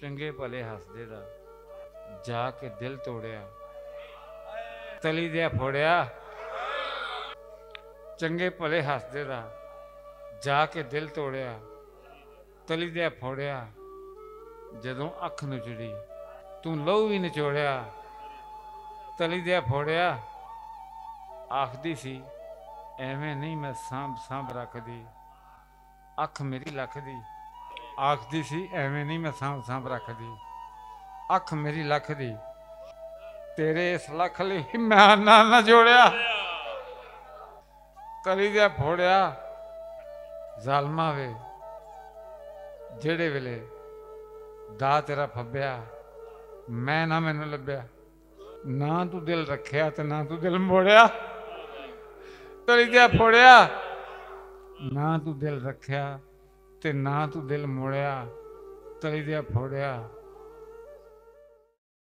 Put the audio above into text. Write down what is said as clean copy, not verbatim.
ਚੰਗੇ ਭਲੇ ਹੱਸਦੇ ਦਾ ਜਾ ਕੇ ਦਿਲ ਤੋੜਿਆ, ਤਲੀ ਦਿਆ ਫੋੜਿਆ। ਚੰਗੇ ਭਲੇ ਹੱਸਦੇ ਦਾ ਜਾ ਕੇ ਦਿਲ ਤੋੜਿਆ, ਤਲੀ ਦਿਆ ਫੋੜਿਆ। ਜਦੋਂ ਅੱਖ ਨੁਚੜੀ ਤੂੰ ਲਹੂ ਵੀ ਨਿਚੋੜਿਆ, ਤਲੀ ਦਿਆ ਫੋੜਿਆ। ਆਖਦੀ ਸੀ ਐਵੇਂ ਨਹੀਂ ਮੈਂ ਸਾਂਭ ਸਾਂਭ ਰੱਖਦੀ, ਅੱਖ ਮੇਰੀ ਲੱਖ ਦੀ। ਆਖਦੀ ਸੀ ਐਵੇਂ ਨਹੀਂ ਮੈਂ ਸਾਂਭ ਸਾਂਭ ਰੱਖਦੀ, ਅੱਖ ਮੇਰੀ ਲੱਖ ਦੀ। ਤੇਰੇ ਇਸ ਲੱਖ ਲਈ ਮੈਂ ਨਾ ਜੋੜਿਆ, ਤਲੀ ਦਿਆ ਫੋੜਿਆ। ਜ਼ਾਲਮਾ ਵੇ ਜਿਹੜੇ ਵੇਲੇ ਦਾ ਤੇਰਾ ਫੱਬਿਆ, ਮੈਂ ਨਾ ਮੈਨੂੰ ਲੱਭਿਆ। ਨਾ ਤੂੰ ਦਿਲ ਰੱਖਿਆ ਤੇ ਨਾ ਤੂੰ ਦਿਲ ਮੋੜਿਆ, ਤਲੀ ਦਿਆ ਫੋੜਿਆ। ਨਾ ਤੂੰ ਦਿਲ ਰੱਖਿਆ ਤੇ ਨਾ ਤੂੰ ਦਿਲ ਮੋੜਿਆ, ਤਲੀ ਦਿਆ ਫੋੜਿਆ।